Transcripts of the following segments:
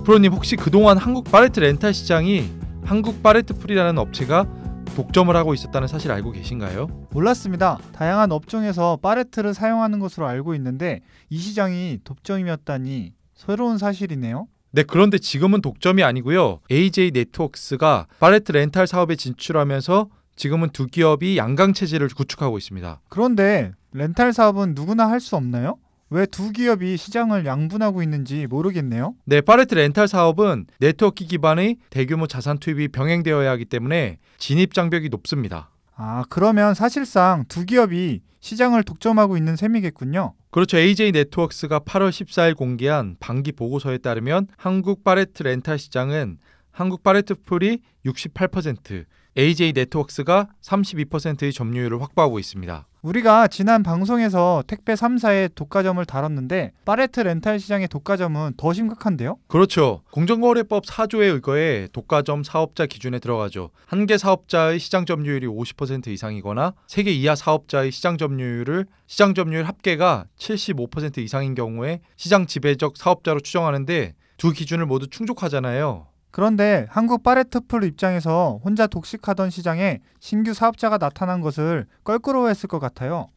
프로님, 혹시 그동안 한국 팔레트 렌탈 시장이 한국 팔레트풀이라는 업체가 독점을 하고 있었다는 사실 알고 계신가요? 몰랐습니다. 다양한 업종에서 팔레트를 사용하는 것으로 알고 있는데 이 시장이 독점이었다니 새로운 사실이네요. 네, 그런데 지금은 독점이 아니고요. AJ 네트워크스가 팔레트 렌탈 사업에 진출하면서 지금은 두 기업이 양강 체제를 구축하고 있습니다. 그런데 렌탈 사업은 누구나 할 수 없나요? 왜 두 기업이 시장을 양분하고 있는지 모르겠네요. 네, 팔레트 렌탈 사업은 네트워크 기반의 대규모 자산 투입이 병행되어야 하기 때문에 진입 장벽이 높습니다. 그러면 사실상 두 기업이 시장을 독점하고 있는 셈이겠군요. 그렇죠. AJ 네트워크스가 8월 14일 공개한 반기 보고서에 따르면 한국 팔레트 렌탈 시장은 한국 팔레트풀이 68%, AJ 네트워크스가 32%의 점유율을 확보하고 있습니다. 우리가 지난 방송에서 택배 3사의 독과점을 다뤘는데 팔레트 렌탈 시장의 독과점은 더 심각한데요? 그렇죠. 공정거래법 4조에 의거해 독과점 사업자 기준에 들어가죠. 한 개 사업자의 시장 점유율이 50% 이상이거나 3개 이하 사업자의 시장 점유율 합계가 75% 이상인 경우에 시장 지배적 사업자로 추정하는데 두 기준을 모두 충족하잖아요. 그런데 한국 팔레트풀 입장에서 혼자 독식하던 시장에 신규 사업자가 나타난 것을 껄끄러워했을 것 같아요.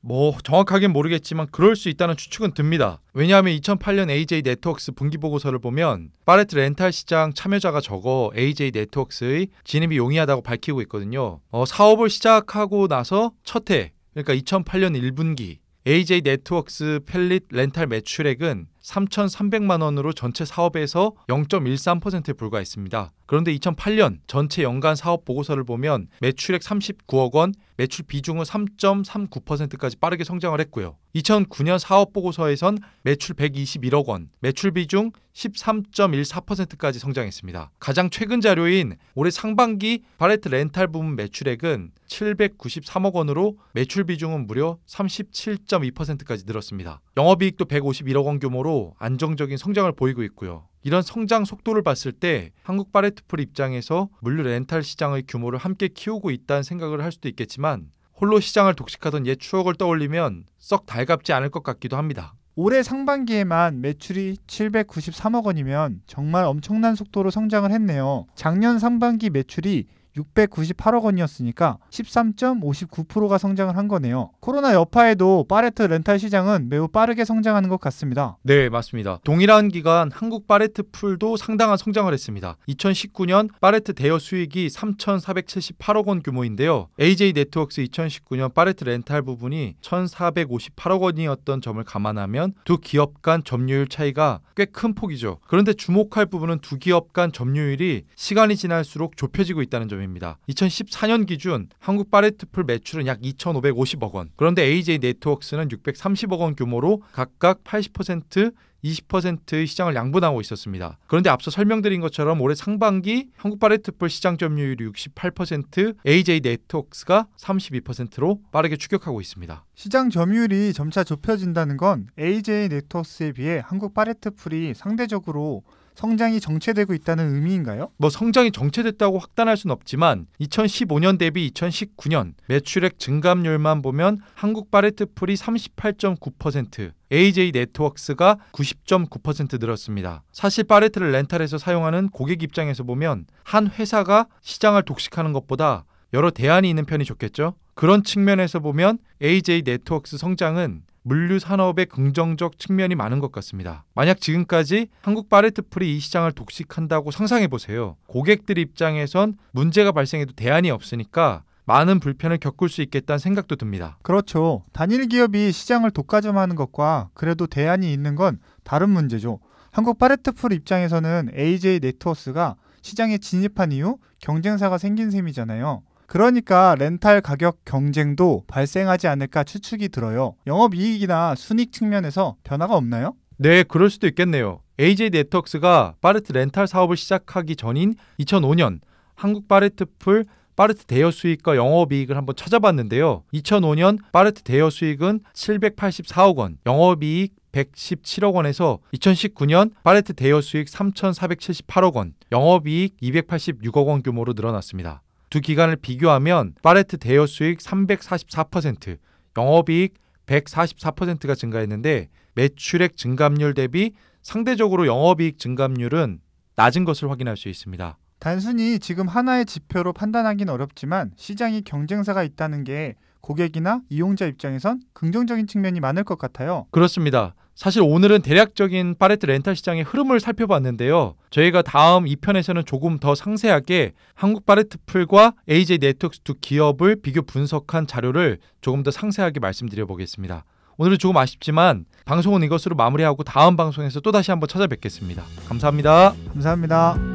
정확하긴 모르겠지만 그럴 수 있다는 추측은 듭니다. 왜냐하면 2008년 AJ 네트워크스 분기보고서를 보면 팔레트 렌탈 시장 참여자가 적어 AJ 네트워크스의 진입이 용이하다고 밝히고 있거든요. 사업을 시작하고 나서 첫 해, 그러니까 2008년 1분기 AJ 네트워크스 펠릿 렌탈 매출액은 3,300만 원으로 전체 사업에서 0.13%에 불과했습니다. 그런데 2008년 전체 연간 사업 보고서를 보면 매출액 39억 원, 매출 비중은 3.39%까지 빠르게 성장을 했고요. 2009년 사업 보고서에선 매출 121억 원, 매출 비중 13.14%까지 성장했습니다. 가장 최근 자료인 올해 상반기 팔레트 렌탈 부문 매출액은 793억 원으로 매출 비중은 무려 37.2%까지 늘었습니다. 영업이익도 151억 원 규모로 안정적인 성장을 보이고 있고요. 이런 성장 속도를 봤을 때 한국 팔레트풀 입장에서 물류 렌탈 시장의 규모를 함께 키우고 있다는 생각을 할 수도 있겠지만 홀로 시장을 독식하던 옛 추억을 떠올리면 썩 달갑지 않을 것 같기도 합니다. 올해 상반기에만 매출이 793억 원이면 정말 엄청난 속도로 성장을 했네요. 작년 상반기 매출이 698억 원이었으니까 13.59%가 성장을 한 거네요. 코로나 여파에도 팔레트 렌탈 시장은 매우 빠르게 성장하는 것 같습니다. 네, 맞습니다. 동일한 기간 한국 팔레트 풀도 상당한 성장을 했습니다. 2019년 팔레트 대여 수익이 3,478억 원 규모인데요. AJ 네트워크스 2019년 팔레트 렌탈 부분이 1,458억 원이었던 점을 감안하면 두 기업 간 점유율 차이가 꽤 큰 폭이죠. 그런데 주목할 부분은 두 기업 간 점유율이 시간이 지날수록 좁혀지고 있다는 점입니다. 2014년 기준 한국 팔레트풀 매출은 약 2,550억 원. 그런데 AJ 네트워크스는 630억 원 규모로 각각 80%, 20%의 시장을 양분하고 있었습니다. 그런데 앞서 설명드린 것처럼 올해 상반기 한국 팔레트풀 시장 점유율이 68%, AJ 네트워크스가 32%로 빠르게 추격하고 있습니다. 시장 점유율이 점차 좁혀진다는 건 AJ 네트워크스에 비해 한국 팔레트풀이 상대적으로 성장이 정체되고 있다는 의미인가요? 성장이 정체됐다고 확단할 수는 없지만 2015년 대비 2019년 매출액 증감률만 보면 한국 팔레트풀이 38.9%, AJ 네트워크스가 90.9% 늘었습니다. 사실 팔레트를 렌탈해서 사용하는 고객 입장에서 보면 한 회사가 시장을 독식하는 것보다 여러 대안이 있는 편이 좋겠죠? 그런 측면에서 보면 AJ 네트워크스 성장은 물류 산업의 긍정적 측면이 많은 것 같습니다. 만약 지금까지 한국 팔레트풀이 이 시장을 독식한다고 상상해보세요. 고객들 입장에선 문제가 발생해도 대안이 없으니까 많은 불편을 겪을 수 있겠다는 생각도 듭니다. 그렇죠. 단일 기업이 시장을 독과점하는 것과 그래도 대안이 있는 건 다른 문제죠. 한국 팔레트풀 입장에서는 AJ 네트워크스가 시장에 진입한 이후 경쟁사가 생긴 셈이잖아요. 그러니까 렌탈 가격 경쟁도 발생하지 않을까 추측이 들어요. 영업이익이나 순익 측면에서 변화가 없나요? 네, 그럴 수도 있겠네요. AJ 네트워크스가 팔레트 렌탈 사업을 시작하기 전인 2005년 한국 팔레트풀 팔레트 대여 수익과 영업이익을 한번 찾아봤는데요. 2005년 팔레트 대여 수익은 784억 원, 영업이익 117억 원에서 2019년 팔레트 대여 수익 3,478억 원, 영업이익 286억 원 규모로 늘어났습니다. 두 기간을 비교하면 팔레트 대여 수익 344%, 영업이익 144%가 증가했는데 매출액 증감률 대비 상대적으로 영업이익 증감률은 낮은 것을 확인할 수 있습니다. 단순히 지금 하나의 지표로 판단하기는 어렵지만 시장에 경쟁사가 있다는 게 고객이나 이용자 입장에선 긍정적인 측면이 많을 것 같아요. 그렇습니다. 사실 오늘은 대략적인 팔레트 렌탈 시장의 흐름을 살펴봤는데요. 저희가 다음 2편에서는 조금 더 상세하게 한국 팔레트풀과 AJ 네트워크스 두 기업을 비교 분석한 자료를 조금 더 상세하게 말씀드려 보겠습니다. 오늘은 조금 아쉽지만 방송은 이것으로 마무리하고 다음 방송에서 또다시 한번 찾아뵙겠습니다. 감사합니다. 감사합니다.